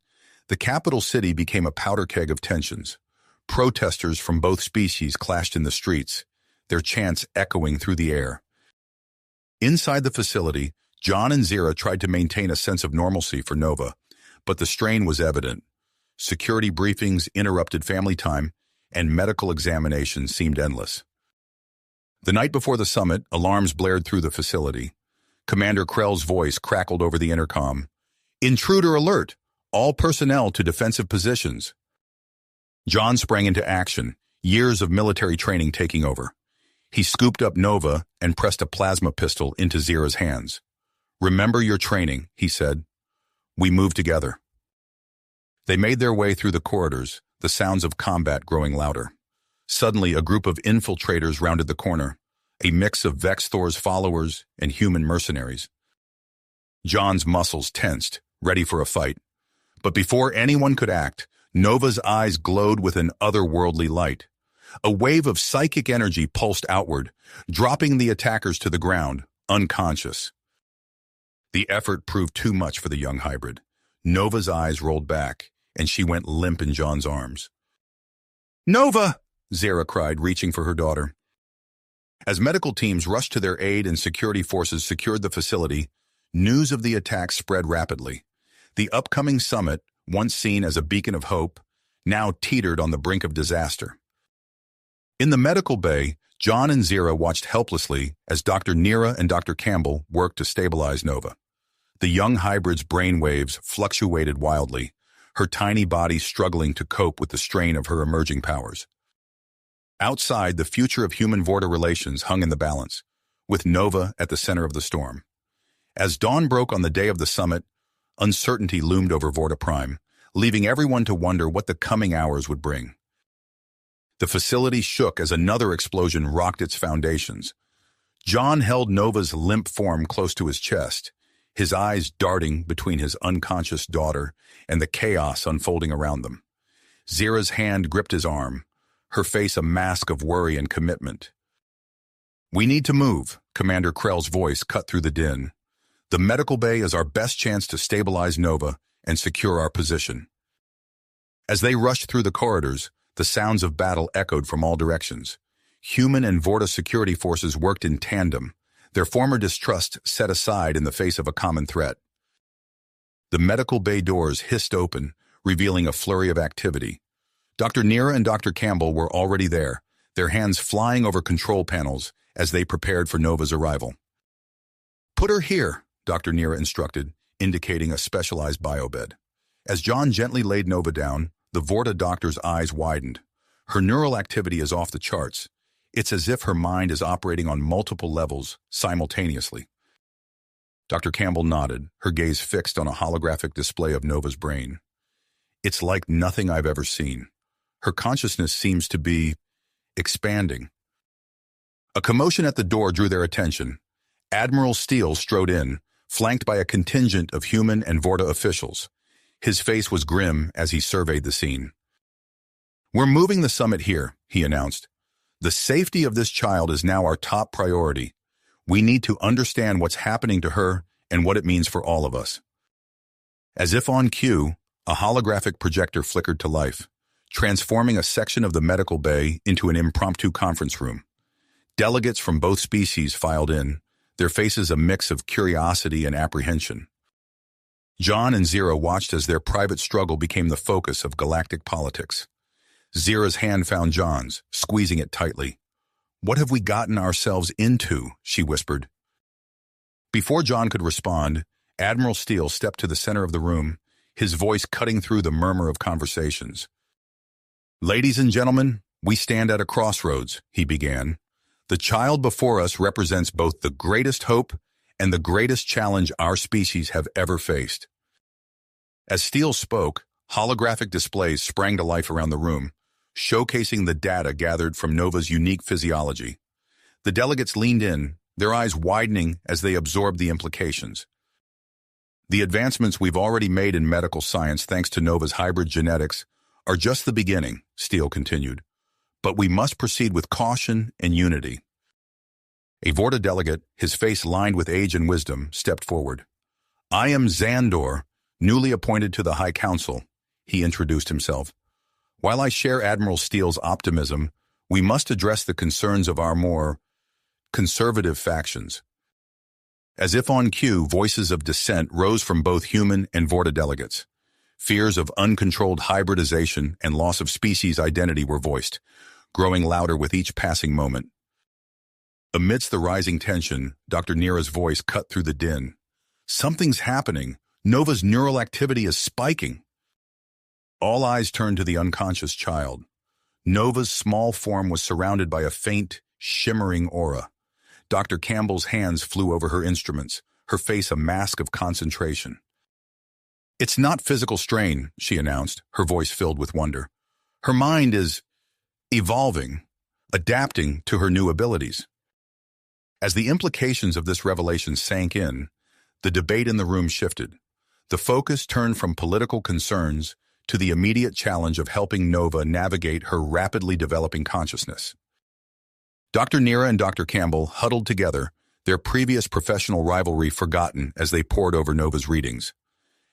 the capital city became a powder keg of tensions. Protesters from both species clashed in the streets, their chants echoing through the air. Inside the facility, John and Zira tried to maintain a sense of normalcy for Nova, but the strain was evident. Security briefings interrupted family time, and medical examinations seemed endless. The night before the summit, alarms blared through the facility. Commander Krell's voice crackled over the intercom. "Intruder alert! All personnel to defensive positions." John sprang into action, years of military training taking over. He scooped up Nova and pressed a plasma pistol into Zira's hands. "Remember your training," he said. "We move together." They made their way through the corridors, the sounds of combat growing louder. Suddenly, a group of infiltrators rounded the corner, a mix of Vex Thor's followers and human mercenaries. John's muscles tensed, ready for a fight. But before anyone could act, Nova's eyes glowed with an otherworldly light. A wave of psychic energy pulsed outward, dropping the attackers to the ground, unconscious. The effort proved too much for the young hybrid. Nova's eyes rolled back, and she went limp in John's arms. "Nova!" Zira cried, reaching for her daughter. As medical teams rushed to their aid and security forces secured the facility, news of the attack spread rapidly. The upcoming summit, once seen as a beacon of hope, now teetered on the brink of disaster. In the medical bay, John and Zira watched helplessly as Dr. Nira and Dr. Campbell worked to stabilize Nova. The young hybrid's brainwaves fluctuated wildly, her tiny body struggling to cope with the strain of her emerging powers. Outside, the future of human-Vorta relations hung in the balance. with Nova at the center of the storm. As dawn broke on the day of the summit, uncertainty loomed over Vorta Prime, leaving everyone to wonder what the coming hours would bring. The facility shook as another explosion rocked its foundations. John held Nova's limp form close to his chest, his eyes darting between his unconscious daughter and the chaos unfolding around them. Zira's hand gripped his arm, her face a mask of worry and commitment. "We need to move," Commander Krell's voice cut through the din. "The medical bay is our best chance to stabilize Nova and secure our position." As they rushed through the corridors, the sounds of battle echoed from all directions. Human and Vorta security forces worked in tandem, their former distrust set aside in the face of a common threat. The medical bay doors hissed open, revealing a flurry of activity. Dr. Nira and Dr. Campbell were already there, their hands flying over control panels as they prepared for Nova's arrival. "Put her here," Dr. Nira instructed, indicating a specialized biobed. As John gently laid Nova down, the Vorta doctor's eyes widened. Her neural activity is off the charts. It's as if her mind is operating on multiple levels simultaneously. Dr. Campbell nodded, her gaze fixed on a holographic display of Nova's brain. "It's like nothing I've ever seen. Her consciousness seems to be expanding." A commotion at the door drew their attention. Admiral Steele strode in, flanked by a contingent of human and Vorta officials. His face was grim as he surveyed the scene. "We're moving the summit here," he announced. "The safety of this child is now our top priority. We need to understand what's happening to her and what it means for all of us." As if on cue, a holographic projector flickered to life, transforming a section of the medical bay into an impromptu conference room. Delegates from both species filed in, their faces a mix of curiosity and apprehension. John and Zira watched as their private struggle became the focus of galactic politics. Zira's hand found John's, squeezing it tightly. "What have we gotten ourselves into?" she whispered. Before John could respond, Admiral Steele stepped to the center of the room, his voice cutting through the murmur of conversations. "Ladies and gentlemen, we stand at a crossroads," he began. "The child before us represents both the greatest hope and the greatest challenge our species have ever faced." As Steele spoke, holographic displays sprang to life around the room, showcasing the data gathered from Nova's unique physiology. The delegates leaned in, their eyes widening as they absorbed the implications. "The advancements we've already made in medical science thanks to Nova's hybrid genetics are just the beginning," Steele continued. "But we must proceed with caution and unity." A Vorta delegate, his face lined with age and wisdom, stepped forward. "I am Xandor, newly appointed to the High Council," he introduced himself. "While I share Admiral Steele's optimism, we must address the concerns of our more conservative factions." As if on cue, voices of dissent rose from both human and Vorta delegates. Fears of uncontrolled hybridization and loss of species identity were voiced, growing louder with each passing moment. Amidst the rising tension, Dr. Nira's voice cut through the din. "Something's happening. Nova's neural activity is spiking." All eyes turned to the unconscious child. Nova's small form was surrounded by a faint, shimmering aura. Dr. Campbell's hands flew over her instruments, her face a mask of concentration. "It's not physical strain," she announced, her voice filled with wonder. "Her mind is evolving, adapting to her new abilities." As the implications of this revelation sank in, the debate in the room shifted. The focus turned from political concerns to the immediate challenge of helping Nova navigate her rapidly developing consciousness. Dr. Nira and Dr. Campbell huddled together, their previous professional rivalry forgotten as they pored over Nova's readings.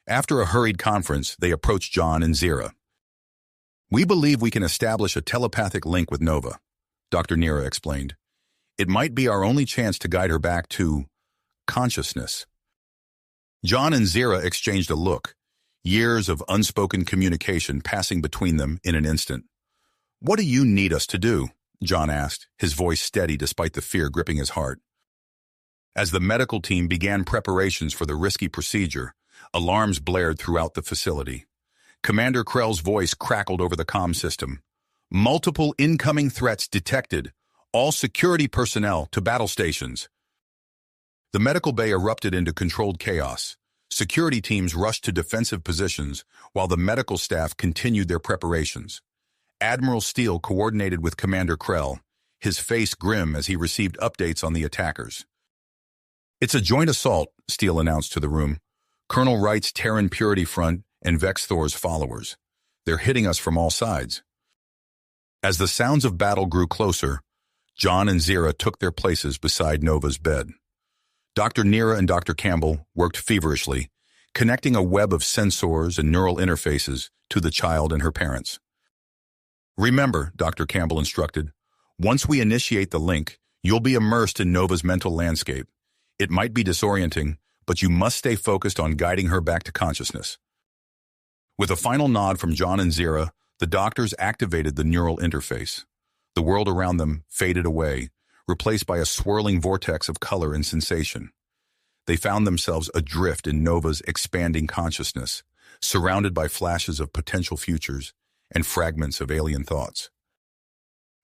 After a hurried conference, they approached John and Zira. "We believe we can establish a telepathic link with Nova," Dr. Nira explained. "It might be our only chance to guide her back to consciousness." John and Zira exchanged a look, years of unspoken communication passing between them in an instant. "What do you need us to do?" John asked, his voice steady despite the fear gripping his heart. As the medical team began preparations for the risky procedure, alarms blared throughout the facility. Commander Krell's voice crackled over the comm system. "Multiple incoming threats detected. All security personnel to battle stations. The medical bay erupted into controlled chaos. Security teams rushed to defensive positions while the medical staff continued their preparations. Admiral Steele coordinated with Commander Krell, his face grim as he received updates on the attackers. "It's a joint assault," Steele announced to the room. "Colonel Wright's Terran Purity Front and Vex Thor's followers. They're hitting us from all sides." As the sounds of battle grew closer, John and Zira took their places beside Nova's bed. Dr. Nira and Dr. Campbell worked feverishly, connecting a web of sensors and neural interfaces to the child and her parents. "Remember," Dr. Campbell instructed, "once we initiate the link, you'll be immersed in Nova's mental landscape. It might be disorienting, but you must stay focused on guiding her back to consciousness." With a final nod from John and Zira, the doctors activated the neural interface. The world around them faded away, replaced by a swirling vortex of color and sensation. They found themselves adrift in Nova's expanding consciousness, surrounded by flashes of potential futures and fragments of alien thoughts.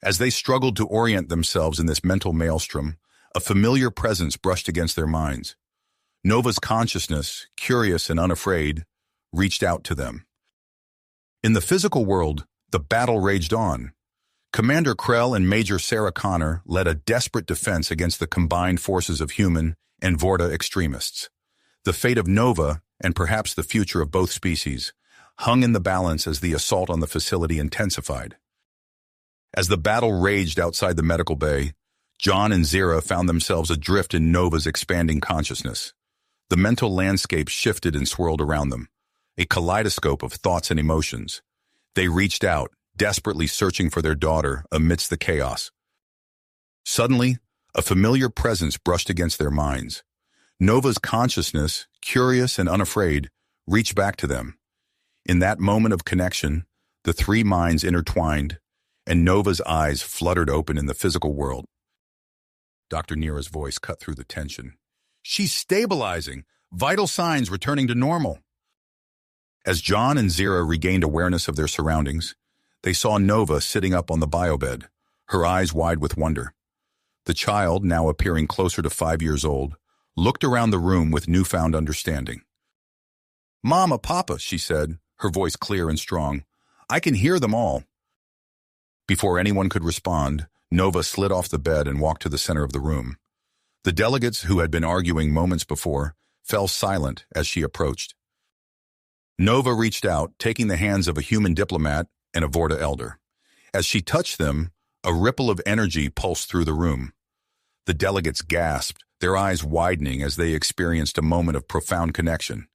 As they struggled to orient themselves in this mental maelstrom, a familiar presence brushed against their minds. Nova's consciousness, curious and unafraid, reached out to them. In the physical world, the battle raged on. Commander Krell and Major Sarah Connor led a desperate defense against the combined forces of human and Vorta extremists. The fate of Nova, and perhaps the future of both species, hung in the balance as the assault on the facility intensified. As the battle raged outside the medical bay, John and Zira found themselves adrift in Nova's expanding consciousness. The mental landscape shifted and swirled around them, a kaleidoscope of thoughts and emotions. They reached out, desperately searching for their daughter amidst the chaos. Suddenly, a familiar presence brushed against their minds. Nova's consciousness, curious and unafraid, reached back to them. In that moment of connection, the three minds intertwined, and Nova's eyes fluttered open in the physical world. Dr. Nira's voice cut through the tension. "She's stabilizing, vital signs returning to normal." As John and Zira regained awareness of their surroundings, they saw Nova sitting up on the biobed, her eyes wide with wonder. The child, now appearing closer to 5 years old, looked around the room with newfound understanding. "Mama, Papa," she said, her voice clear and strong. "I can hear them all." Before anyone could respond, Nova slid off the bed and walked to the center of the room. The delegates, who had been arguing moments before, fell silent as she approached. Nova reached out, taking the hands of a human diplomat and a Vorta elder. As she touched them, a ripple of energy pulsed through the room. The delegates gasped, their eyes widening as they experienced a moment of profound connection.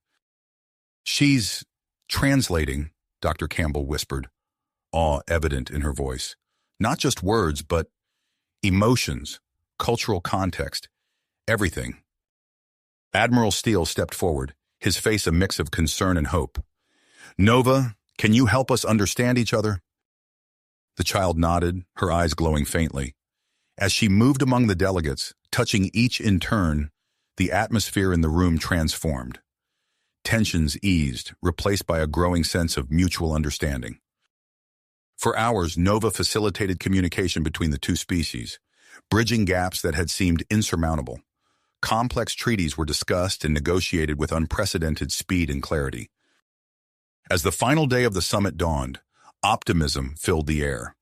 "She's translating," Dr. Campbell whispered, awe evident in her voice. "Not just words, but emotions, cultural context, everything." Admiral Steele stepped forward, his face a mix of concern and hope. "Nova, can you help us understand each other?" The child nodded, her eyes glowing faintly. As she moved among the delegates, touching each in turn, the atmosphere in the room transformed. Tensions eased, replaced by a growing sense of mutual understanding. For hours, Nova facilitated communication between the two species, bridging gaps that had seemed insurmountable. Complex treaties were discussed and negotiated with unprecedented speed and clarity. As the final day of the summit dawned, optimism filled the air.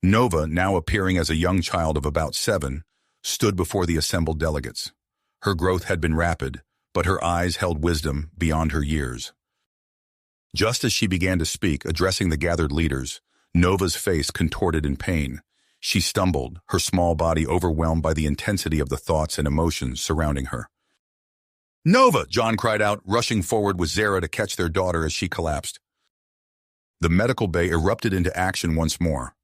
Nova, now appearing as a young child of about 7, stood before the assembled delegates. Her growth had been rapid, but her eyes held wisdom beyond her years. Just as she began to speak, addressing the gathered leaders, Nova's face contorted in pain. She stumbled, her small body overwhelmed by the intensity of the thoughts and emotions surrounding her. "Nova!" John cried out, rushing forward with Zara to catch their daughter as she collapsed. The medical bay erupted into action once more.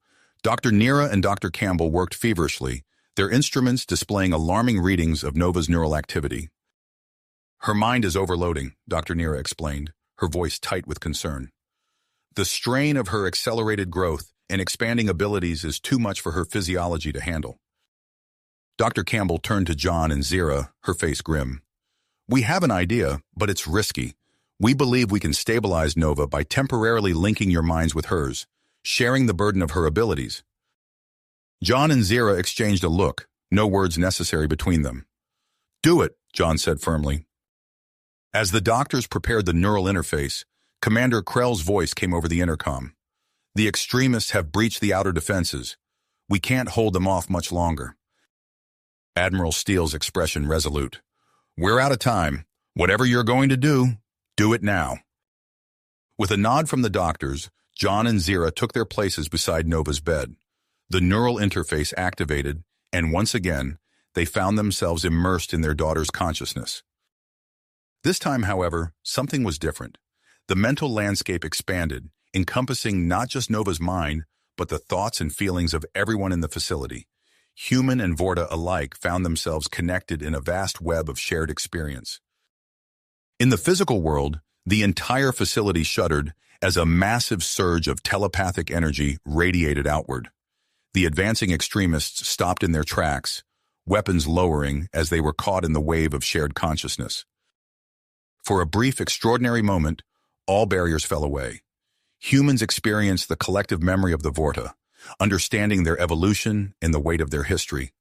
Dr. Nira and Dr. Campbell worked feverishly, their instruments displaying alarming readings of Nova's neural activity. "Her mind is overloading," Dr. Nira explained, her voice tight with concern. "The strain of her accelerated growth and expanding abilities is too much for her physiology to handle." Dr. Campbell turned to John and Zira, her face grim. "We have an idea, but it's risky. We believe we can stabilize Nova by temporarily linking your minds with hers, sharing the burden of her abilities." John and Zira exchanged a look, no words necessary between them. "Do it," John said firmly. As the doctors prepared the neural interface, Commander Krell's voice came over the intercom. The extremists have breached the outer defenses. We can't hold them off much longer. Admiral Steele's expression resolute. We're out of time. Whatever you're going to do it now. With a nod from the doctors, John and Zira took their places beside Nova's bed. The neural interface activated, and once again, they found themselves immersed in their daughter's consciousness. This time, however, something was different. The mental landscape expanded, encompassing not just Nova's mind, but the thoughts and feelings of everyone in the facility. Human and Vorta alike found themselves connected in a vast web of shared experience. In the physical world, the entire facility shuddered as a massive surge of telepathic energy radiated outward. The advancing extremists stopped in their tracks, weapons lowering as they were caught in the wave of shared consciousness. For a brief, extraordinary moment, all barriers fell away. Humans experienced the collective memory of the Vorta, understanding their evolution and the weight of their history.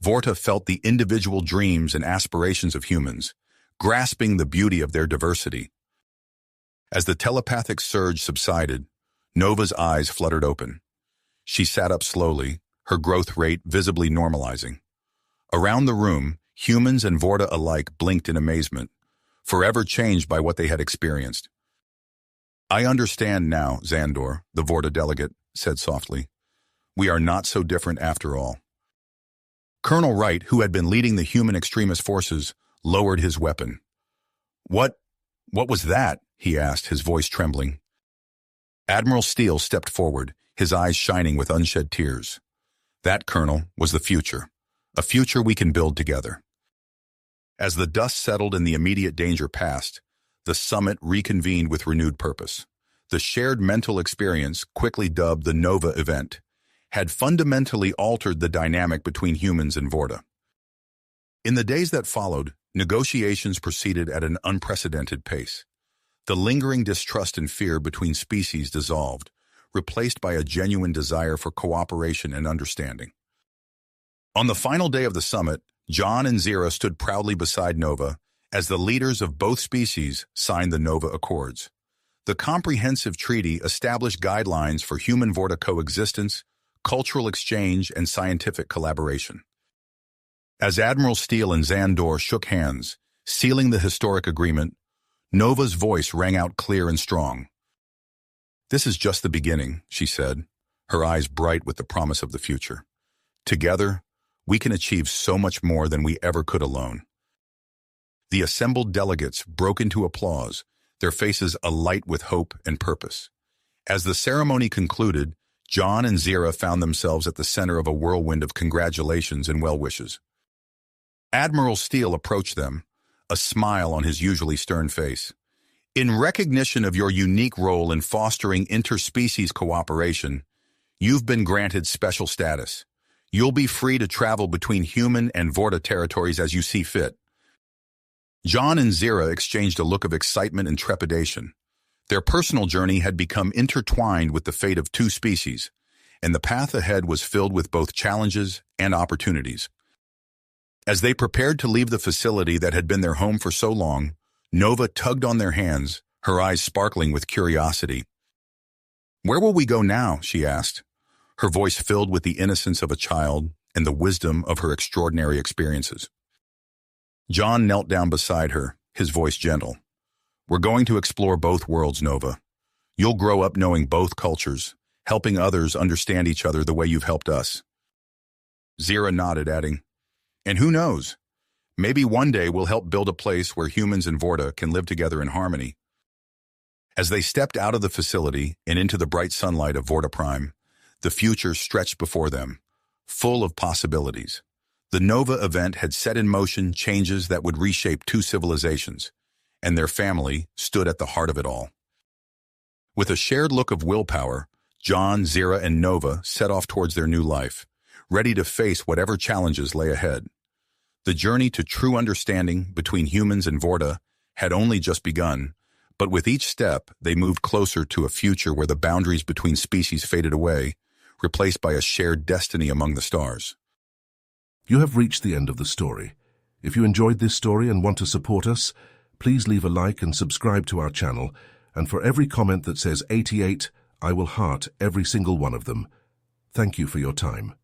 Vorta felt the individual dreams and aspirations of humans, grasping the beauty of their diversity. As the telepathic surge subsided, Nova's eyes fluttered open. She sat up slowly, her growth rate visibly normalizing. Around the room, humans and Vorta alike blinked in amazement, forever changed by what they had experienced. I understand now, Xandor, the Vorta delegate said softly. We are not so different after all. Colonel Wright, who had been leading the human extremist forces, lowered his weapon. What was that? He asked, his voice trembling. Admiral Steele stepped forward, his eyes shining with unshed tears. That, Colonel, was the future. A future we can build together. As the dust settled and the immediate danger passed, the summit reconvened with renewed purpose. The shared mental experience, quickly dubbed the Nova event, had fundamentally altered the dynamic between humans and Vorta. In the days that followed, negotiations proceeded at an unprecedented pace. The lingering distrust and fear between species dissolved, replaced by a genuine desire for cooperation and understanding. On the final day of the summit, John and Zira stood proudly beside Nova as the leaders of both species signed the Nova Accords. The comprehensive treaty established guidelines for human-Vorta coexistence, cultural exchange, and scientific collaboration. As Admiral Steele and Xandor shook hands, sealing the historic agreement, Nova's voice rang out clear and strong. This is just the beginning, she said, her eyes bright with the promise of the future. Together, we can achieve so much more than we ever could alone. The assembled delegates broke into applause, their faces alight with hope and purpose. As the ceremony concluded, John and Zira found themselves at the center of a whirlwind of congratulations and well wishes. Admiral Steele approached them, a smile on his usually stern face. In recognition of your unique role in fostering interspecies cooperation, you've been granted special status. You'll be free to travel between human and Vorta territories as you see fit. John and Zira exchanged a look of excitement and trepidation. Their personal journey had become intertwined with the fate of two species, and the path ahead was filled with both challenges and opportunities. As they prepared to leave the facility that had been their home for so long, Nova tugged on their hands, her eyes sparkling with curiosity. "Where will we go now?" she asked, her voice filled with the innocence of a child and the wisdom of her extraordinary experiences. John knelt down beside her, his voice gentle. "We're going to explore both worlds, Nova. You'll grow up knowing both cultures, helping others understand each other the way you've helped us." Zira nodded, adding, "And who knows? Maybe one day we'll help build a place where humans and Vorta can live together in harmony." As they stepped out of the facility and into the bright sunlight of Vorta Prime, the future stretched before them, full of possibilities. The Nova event had set in motion changes that would reshape two civilizations, and their family stood at the heart of it all. With a shared look of willpower, John, Zira, and Nova set off towards their new life, ready to face whatever challenges lay ahead. The journey to true understanding between humans and Vorta had only just begun, but with each step, they moved closer to a future where the boundaries between species faded away, replaced by a shared destiny among the stars. You have reached the end of the story. If you enjoyed this story and want to support us, please leave a like and subscribe to our channel, and for every comment that says 88, I will heart every single one of them. Thank you for your time.